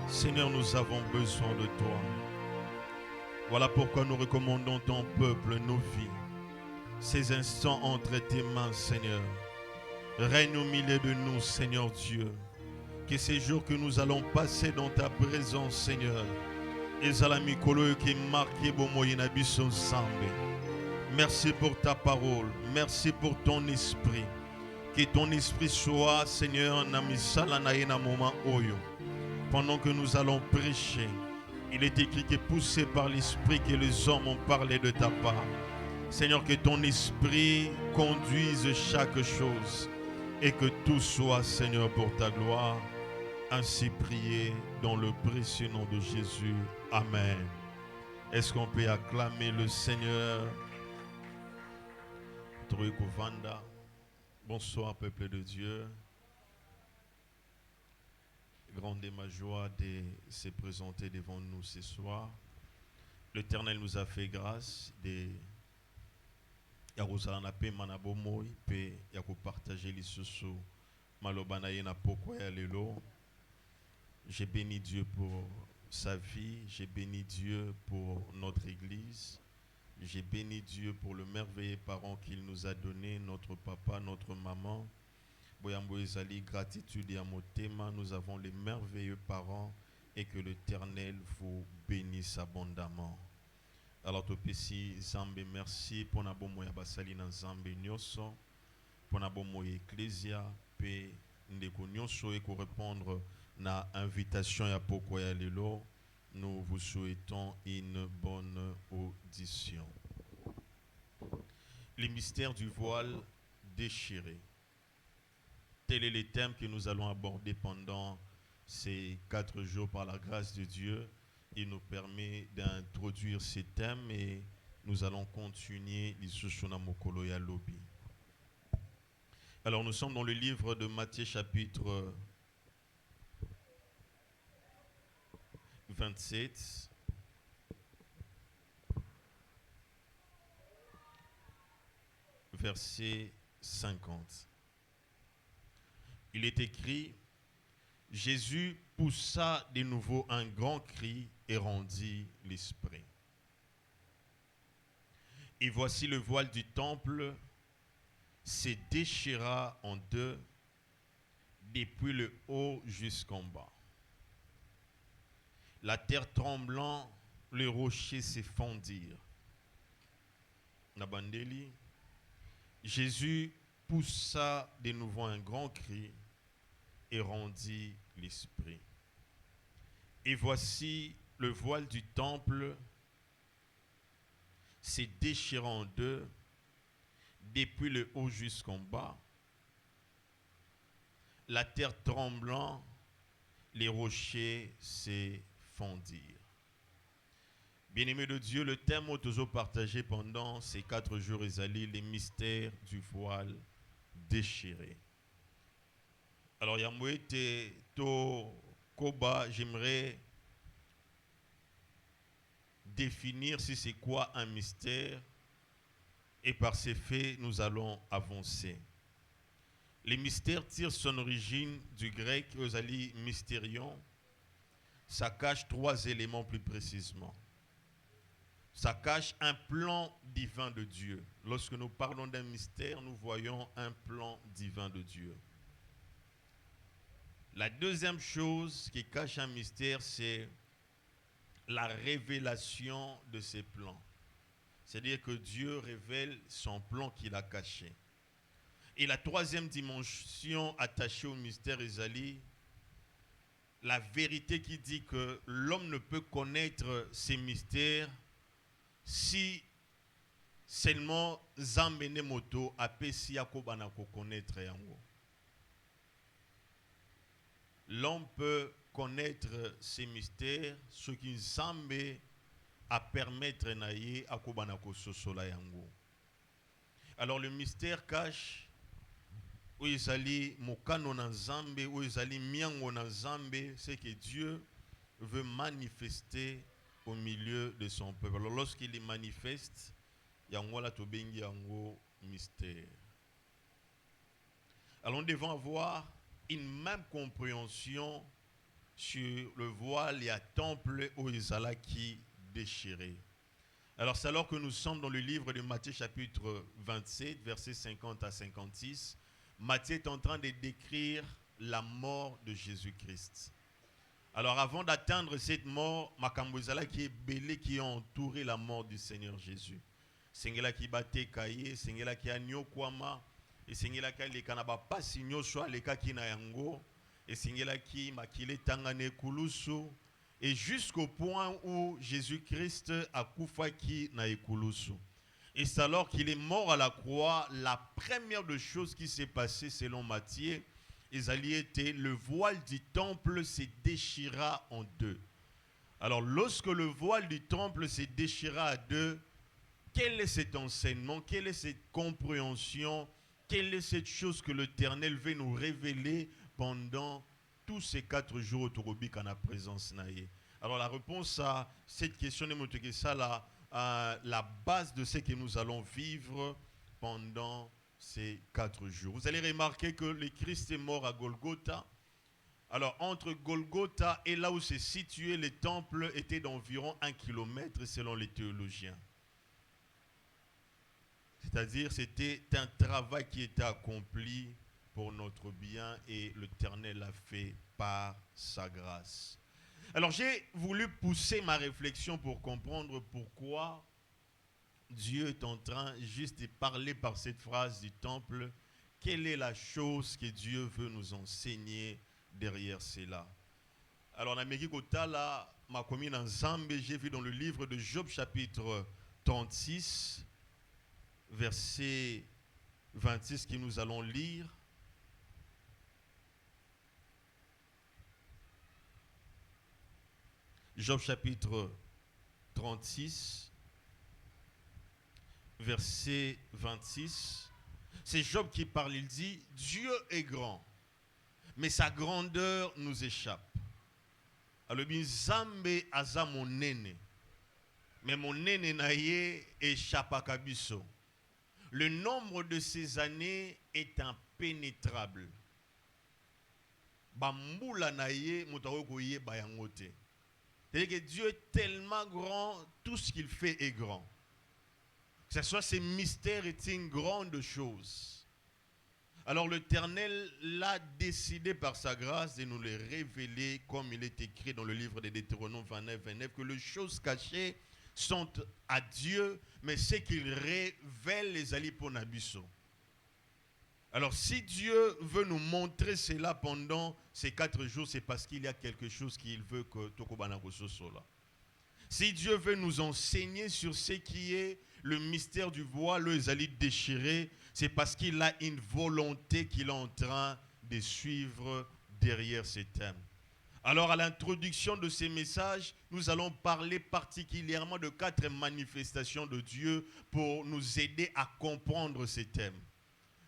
Seigneur, nous avons besoin de toi. Voilà pourquoi nous recommandons ton peuple, nos vies. Ces instants entre tes mains, Seigneur. Règne au milieu de nous, Seigneur Dieu. Que ces jours que nous allons passer dans ta présence, Seigneur, ezala qui marqué bomoyena biso nzambe. Merci pour ta parole. Merci pour ton esprit. Que ton esprit soit, Seigneur, na misala na ye na moment oyo. Pendant que nous allons prêcher, il est écrit que poussé par l'esprit que les hommes ont parlé de ta part. Seigneur, que ton esprit conduise chaque chose et que tout soit, Seigneur, pour ta gloire. Ainsi prié dans le précieux nom de Jésus. Amen. Est-ce qu'on peut acclamer le Seigneur? Troikovanda. Bonsoir, peuple de Dieu. Grande est ma joie de se présenter devant nous ce soir. L'Éternel nous a fait grâce de yakozala na pema na bomoi pe ya kopartager lisusu maloba na ye na pokwa ya lelo. J'ai béni Dieu pour sa vie, j'ai béni Dieu pour notre église, j'ai béni Dieu pour le merveilleux parent qu'il nous a donné, notre papa, notre maman. Boyambo ezali gratitude ya motema, nous avons les merveilleux parents et que l'Éternel vous bénisse abondamment. Alors topesi Zambe merci pour na bomo ya basali na Zambe nyoso, pour na bomo ecclesia pe ndeko nyoso et pour répondre na invitation ya poko ya lelo. Nous vous souhaitons une bonne audition. Les mystères du voile déchiré. Tel est le thème que nous allons aborder pendant ces 4 jours par la grâce de Dieu. Il nous permet d'introduire ces thèmes et nous allons continuer l'Isushuna Mokolo ya Lobi. Alors nous sommes dans le livre de Matthieu chapitre 27. Verset 50. Il est écrit, Jésus poussa de nouveau un grand cri et rendit l'esprit. Et voici le voile du temple se déchira en deux, depuis le haut jusqu'en bas. La terre tremblant, les rochers se fondirent. Nabandeli, Jésus poussa de nouveau un grand cri et rendit l'esprit. Et voici le voile du temple se déchirant en deux, depuis le haut jusqu'en bas. La terre tremblant, les rochers se fondirent. Bien-aimés de Dieu, le thème est toujours partagé pendant ces 4 jours, les mystères du voile déchiré. Alors, Yamouete to Koba, j'aimerais définir si c'est quoi un mystère et par ces faits, nous allons avancer. Les mystères tirent son origine du grec Osali mystérion. Ça cache 3 éléments plus précisément. Ça cache un plan divin de Dieu. Lorsque nous parlons d'un mystère, nous voyons un plan divin de Dieu. La deuxième chose qui cache un mystère, c'est la révélation de ses plans. C'est-à-dire que Dieu révèle son plan qu'il a caché. Et la troisième dimension attachée au mystère Ezali, la vérité qui dit que l'homme ne peut connaître ces mystères si seulement Zambene Moto apesi yakobana ko connaître yango. L'homme peut connaître ces mystères, ce qui semble à permettre naïe akobana ko sosola yango. Alors le mystère cache où izali mokano na Nzambe, où izali miango na Nzambe, c'est que Dieu veut manifester au milieu de son peuple. Alors lorsqu'il est manifeste, yango la tobengi yango mystère. Alors nous devons avoir une même compréhension sur le voile et à temple où Isala qui déchirait. Alors c'est alors que nous sommes dans le livre de Matthieu chapitre 27, versets 50 à 56. Matthieu est en train de décrire la mort de Jésus-Christ. Alors avant d'atteindre cette mort, makambo Isala qui est belé qui a entouré la mort du Seigneur Jésus. Sengela qui bate kaye, sengela qui a nyokwama, et sengela qui a les kanaba pas signo soit les cas qui na yango. Et singela qui makile tangane kulusu et jusqu'au point où Jésus-Christ a koufaki na ekulusu. Et c'est alors qu'il est mort à la croix, la première des choses qui s'est passée selon Matthieu, Isaïe était le voile du temple se déchira en deux. Alors lorsque le voile du temple se déchira à deux, quel est cet enseignement, quelle est cette compréhension, quelle est cette chose que l'Éternel veut nous révéler pendant tous ces 4 jours autour de la présence naïe. Alors la réponse à cette question est ça la base de ce que nous allons vivre pendant ces 4 jours. Vous allez remarquer que le Christ est mort à Golgotha. Alors entre Golgotha et là où c'est situé, le temple était d'environ 1 kilomètre selon les théologiens. C'est-à-dire c'était un travail qui était accompli pour notre bien et l'Éternel l'a fait par sa grâce. Alors j'ai voulu pousser ma réflexion pour comprendre pourquoi Dieu est en train juste de parler par cette phrase du temple. Quelle est la chose que Dieu veut nous enseigner derrière cela? Alors dans Meki Kotala, ma commune en Zambie, j'ai vu dans le livre de Job chapitre 36, verset 26 que nous allons lire. Job chapitre 36, verset 26. C'est Job qui parle, il dit, Dieu est grand, mais sa grandeur nous échappe. Alors, Zambe aza mon nene, mais mon nene naye échappe à Kabiso. Le nombre de ses années est impénétrable. Bamboula naye mutawokoye bayangote. C'est-à-dire que Dieu est tellement grand, tout ce qu'il fait est grand. Que ce soit ses mystères est une grande chose. Alors l'Éternel l'a décidé par sa grâce de nous les révéler, comme il est écrit dans le livre de Deutéronome 29, 29, que les choses cachées sont à Dieu, mais ce qu'il révèle les alliés pour Nabiso. Alors si Dieu veut nous montrer cela pendant ces 4 jours, c'est parce qu'il y a quelque chose qu'il veut que Tokobana soit. Si Dieu veut nous enseigner sur ce qui est le mystère du voile, les alliés déchirés, c'est parce qu'il a une volonté qu'il est en train de suivre derrière ces thèmes. Alors à l'introduction de ces messages, nous allons parler particulièrement de 4 manifestations de Dieu pour nous aider à comprendre ces thèmes.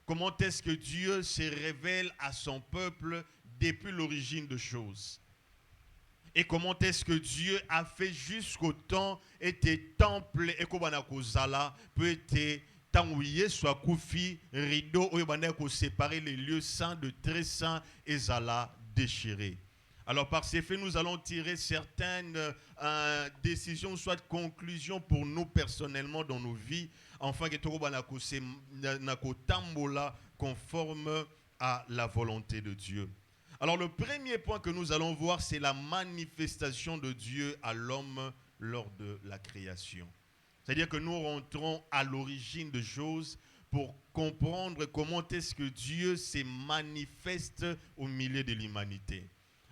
Comment est-ce que Dieu se révèle à son peuple depuis l'origine des choses? Et comment est-ce que Dieu a fait jusqu'au temps était temple et Kobanakozala peut être tangouillé soit koufi rideau ou séparer les lieux saints de très saints et zala déchirés. Alors par ces faits, nous allons tirer certaines décisions, soit conclusions pour nous personnellement dans nos vies, afin que tout tambola conforme à la volonté de Dieu. Alors le premier point que nous allons voir, c'est la manifestation de Dieu à l'homme lors de la création. C'est-à-dire que nous rentrons à l'origine de choses pour comprendre comment est-ce que Dieu se manifeste au milieu de l'humanité.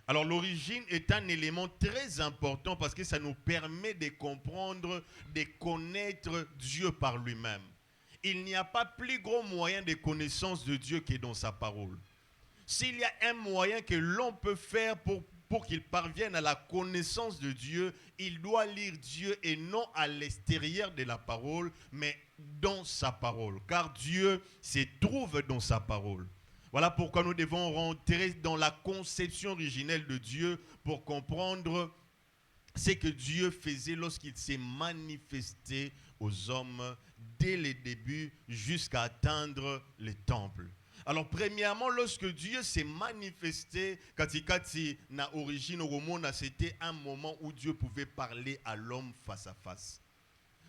Alors l'origine est un élément très important parce que ça nous permet de comprendre, de connaître Dieu par lui-même. Il n'y a pas plus gros moyen de connaissance de Dieu que dans sa parole. S'il y a un moyen que l'on peut faire pour qu'il parvienne à la connaissance de Dieu, il doit lire Dieu et non à l'extérieur de la parole, mais dans sa parole. Car Dieu se trouve dans sa parole. Voilà pourquoi nous devons rentrer dans la conception originelle de Dieu pour comprendre ce que Dieu faisait lorsqu'il s'est manifesté aux hommes dès le début jusqu'à atteindre les temples. Alors premièrement, lorsque Dieu s'est manifesté, katikati na origine au monde, c'était un moment où Dieu pouvait parler à l'homme face à face.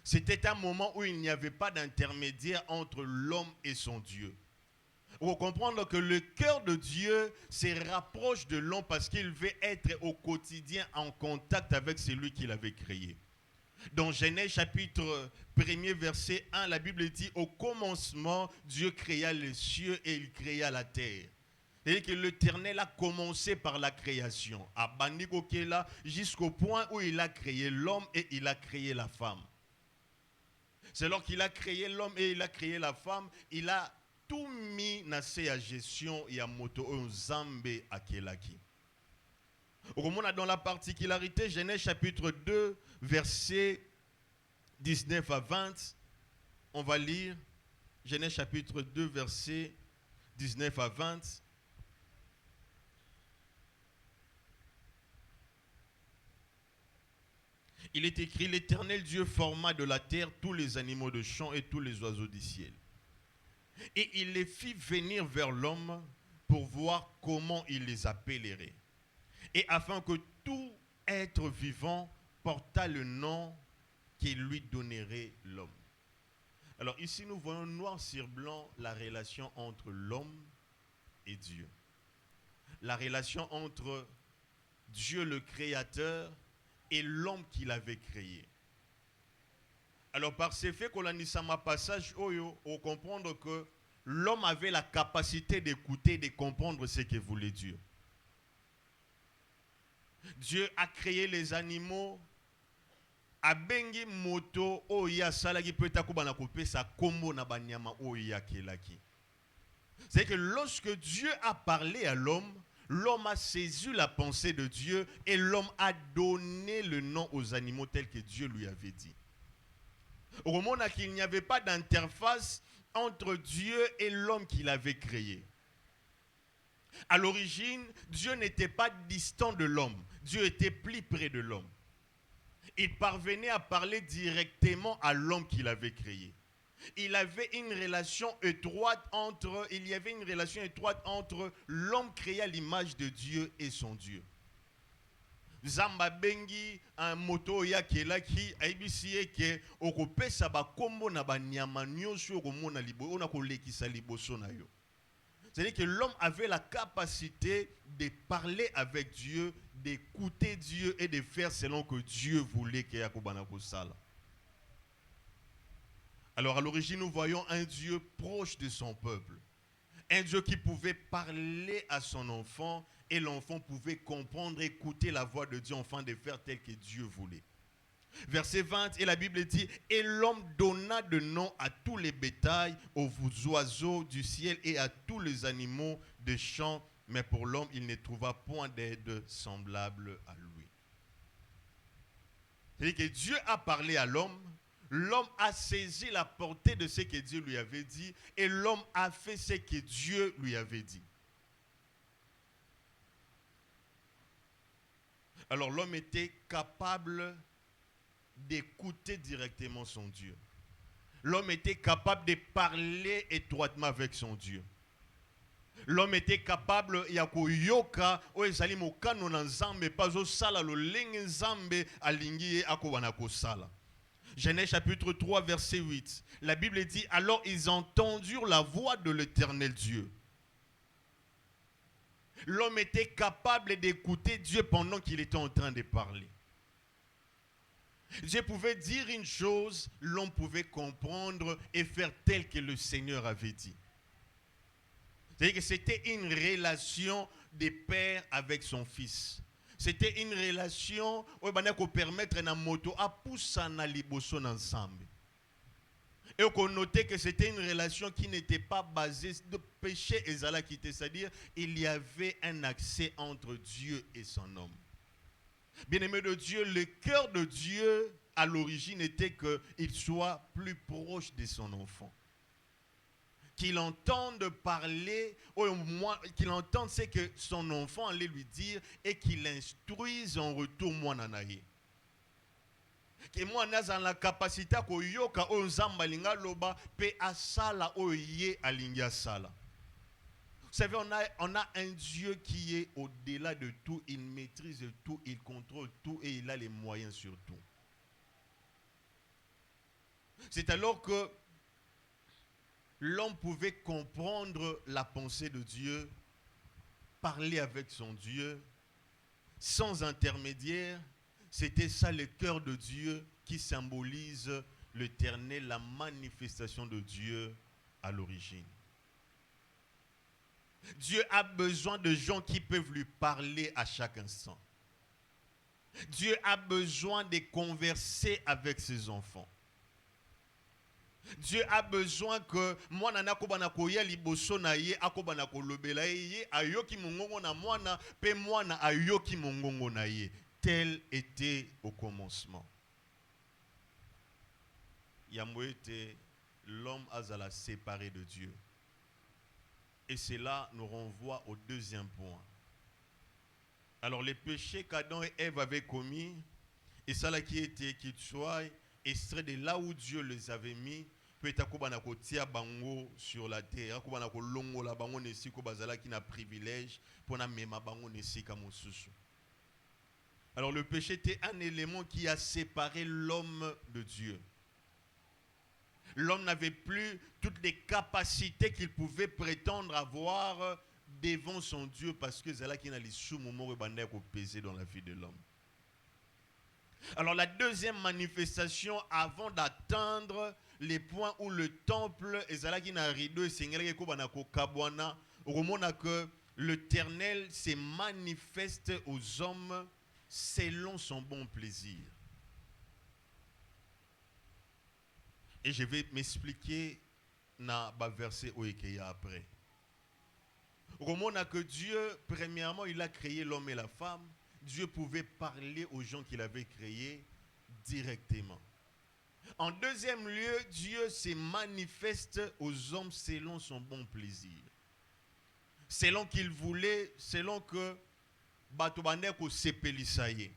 C'était un moment où il n'y avait pas d'intermédiaire entre l'homme et son Dieu. Pour comprendre que le cœur de Dieu se rapproche de l'homme parce qu'il veut être au quotidien en contact avec celui qu'il avait créé. Dans Genèse chapitre 1er verset 1, la Bible dit: au commencement, Dieu créa les cieux et il créa la terre. C'est-à-dire que l'Éternel a commencé par la création, à Bandikokela, jusqu'au point où il a créé l'homme et il a créé la femme. C'est lorsqu'il a créé l'homme et il a créé la femme, il a tout mis dans sa gestion et à moto Nzambe akelaki. On a dans la particularité, Genèse chapitre 2, versets 19 à 20. On va lire Genèse chapitre 2, versets 19 à 20. Il est écrit: l'Éternel Dieu forma de la terre tous les animaux de champ et tous les oiseaux du ciel. Et il les fit venir vers l'homme pour voir comment il les appellerait. Et afin que tout être vivant portât le nom qu'il lui donnerait l'homme. Alors ici nous voyons noir sur blanc la relation entre l'homme et Dieu. La relation entre Dieu le Créateur et l'homme qu'il avait créé. Alors par ces faits qu'on a mis ça ma passage, on comprendre que l'homme avait la capacité d'écouter, de comprendre ce que voulait Dieu. Dieu a créé les animaux. Abengi moto oya salaki peta kubana kopesa kombo na banyama oya kelaki. C'est que lorsque Dieu a parlé à l'homme, l'homme a saisi la pensée de Dieu et l'homme a donné le nom aux animaux tels que Dieu lui avait dit. Au moment où il n'y avait pas d'interface entre Dieu et l'homme qu'il avait créé. À l'origine, Dieu n'était pas distant de l'homme. Dieu était plus près de l'homme. Il parvenait à parler directement à l'homme qu'il avait créé. Il y avait une relation étroite entre l'homme créé à l'image de Dieu et son Dieu. Zamba bengi un moto ya kelaki aibisiye ke okopesa ba kombo na banyama nyonso okomona libo ona kolekisa liboso na yo. C'est-à-dire que l'homme avait la capacité de parler avec Dieu, d'écouter Dieu et de faire selon que Dieu voulait qu'il y ait sala. Alors à l'origine, nous voyons un Dieu proche de son peuple. Un Dieu qui pouvait parler à son enfant et l'enfant pouvait comprendre, écouter la voix de Dieu afin de faire tel que Dieu voulait. Verset 20, et la Bible dit: et l'homme donna de nom à tous les bétails, aux oiseaux du ciel et à tous les animaux des champs, mais pour l'homme, il ne trouva point d'aide semblable à lui. C'est-à-dire que Dieu a parlé à l'homme, l'homme a saisi la portée de ce que Dieu lui avait dit, et l'homme a fait ce que Dieu lui avait dit. Alors l'homme était capable d'écouter directement son Dieu. L'homme était capable de parler étroitement avec son Dieu. L'homme était capable ya koyoka o ezali mokano na nzambe pazo sala lo lenge nzambe alingi akobana ko sala. Genèse chapitre 3 verset 8. La Bible dit: alors ils entendirent la voix de l'Éternel Dieu. L'homme était capable d'écouter Dieu pendant qu'il était en train de parler. Dieu pouvait dire une chose, l'homme pouvait comprendre et faire tel que le Seigneur avait dit. C'est-à-dire que c'était une relation de père avec son fils. C'était une relation où il faut permettre à moto à pousser na liboso ensemble. Et on notait que c'était une relation qui n'était pas basée de péché et zalakité, c'est-à-dire il y avait un accès entre Dieu et son homme. Bien-aimé de Dieu, le cœur de Dieu à l'origine était qu'il soit plus proche de son enfant. Qu'il entende parler, ou au moins qu'il entende ce que son enfant allait lui dire et qu'il l'instruise en retour moi nanaye. Que moi naza la capacité à yoka o nzamba linga loba pe asala o ye alingi asala. Vous savez, on a un Dieu qui est au-delà de tout. Il maîtrise tout, il contrôle tout et il a les moyens sur tout. C'est alors que l'homme pouvait comprendre la pensée de Dieu, parler avec son Dieu, sans intermédiaire. C'était ça le cœur de Dieu qui symbolise l'Éternel, la manifestation de Dieu à l'origine. Dieu a besoin de gens qui peuvent lui parler à chaque instant. Dieu a besoin de converser avec ses enfants. Dieu a besoin que mwana nakobana koya liboso na ye akobana kolobela ye ayoki mongongo na mwana pe mwana ayoki mongongo na ye. Tel était au commencement. Yambo était l'homme azala séparé de Dieu. Et cela nous renvoie au deuxième point. Alors les péchés qu'Adam et Ève avaient commis, et ça là qui était qu'il soit extrait de là où Dieu les avait mis, peut-être qu'on ko tia bango sur la terre, qu'on a ko longo la bango nesi ko bazala qui n'a privilège pour na mema bango nesi comme susu. Alors le péché était un élément qui a séparé l'homme de Dieu. L'homme n'avait plus toutes les capacités qu'il pouvait prétendre avoir devant son Dieu parce que c'est là qu'il a les sous-moments pesés dans la vie de l'homme. Alors la deuxième manifestation avant d'atteindre les points où le temple est là qui n'a rideau et seigneur ko banako kabwana, on que l'Éternel se manifeste aux hommes selon son bon plaisir. Et je vais m'expliquer dans le verset Oekeya après. On a que Dieu, premièrement, il a créé l'homme et la femme. Dieu pouvait parler aux gens qu'il avait créés directement. En deuxième lieu, Dieu se manifeste aux hommes selon son bon plaisir. Selon qu'il voulait, selon que Batobandeko sepelisaye.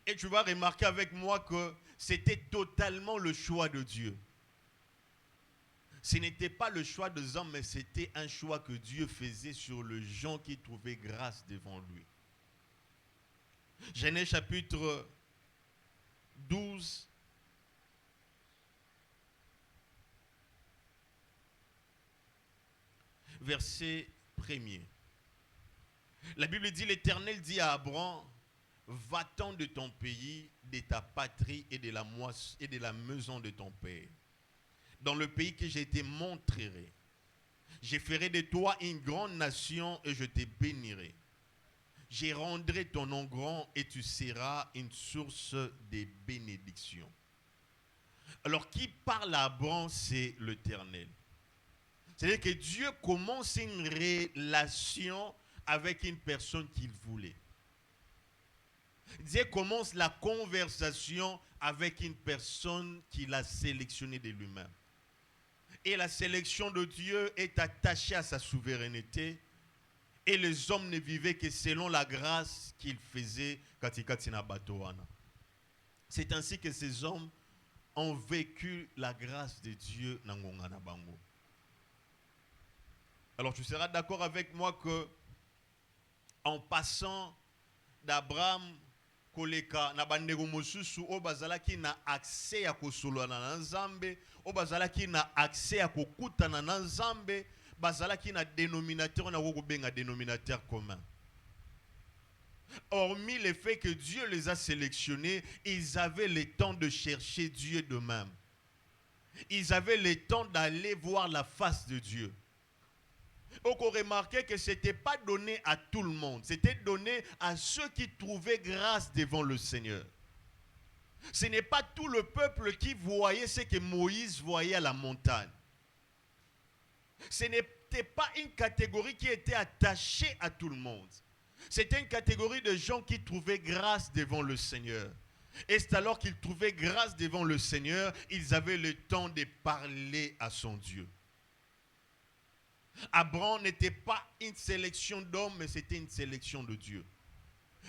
Et tu vas remarquer avec moi que c'était totalement le choix de Dieu. Ce n'était pas le choix des hommes, mais c'était un choix que Dieu faisait sur les gens qui trouvaient grâce devant lui. Genèse chapitre 12. Verset 1er. La Bible dit, l'Éternel dit à Abraham, va-t'en de ton pays, de ta patrie et de la maison de ton père, dans le pays que je te montrerai. Je ferai de toi une grande nation et je te bénirai. Je rendrai ton nom grand et tu seras une source de bénédiction. Alors qui parle à Abraham, c'est l'Éternel. C'est-à-dire que Dieu commence une relation avec une personne qu'il voulait. Dieu commence la conversation avec une personne qu'il a sélectionnée de lui-même. Et la sélection de Dieu est attachée à sa souveraineté. Et les hommes ne vivaient que selon la grâce qu'il faisait. C'est ainsi que ces hommes ont vécu la grâce de Dieu. Alors tu seras d'accord avec moi que en passant d'Abraham koleka na bandeko mosusu o bazalaki na accès ya kosolana na Nzambe, o bazalaki na accès ya kokutana na Nzambe, bazalaki na dénominateur na kobenga dénominateur commun. Hormis le fait que Dieu les a sélectionnés, ils avaient le temps de chercher Dieu d'eux-mêmes. Ils avaient le temps d'aller voir la face de Dieu. On remarquait que ce n'était pas donné à tout le monde. C'était donné à ceux qui trouvaient grâce devant le Seigneur. Ce n'est pas tout le peuple qui voyait ce que Moïse voyait à la montagne. Ce n'était pas une catégorie qui était attachée à tout le monde. C'était une catégorie de gens qui trouvaient grâce devant le Seigneur. Et c'est alors qu'ils trouvaient grâce devant le Seigneur, ils avaient le temps de parler à son Dieu. Abraham n'était pas une sélection d'hommes, mais c'était une sélection de Dieu.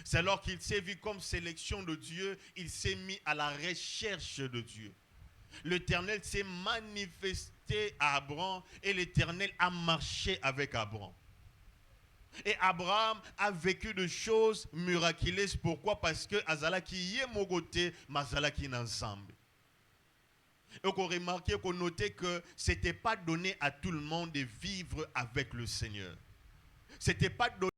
C'est alors qu'il s'est vu comme sélection de Dieu, il s'est mis à la recherche de Dieu. L'Éternel s'est manifesté été à Abraham et l'Éternel a marché avec Abraham. Et Abraham a vécu de choses miraculeuses. Pourquoi? Parce que Azalaki y est mogoté, Mazalaki ensemble. Et qu'on remarquait, qu'on notait que ce n'était pas donné à tout le monde de vivre avec le Seigneur. Ce n'était pas donné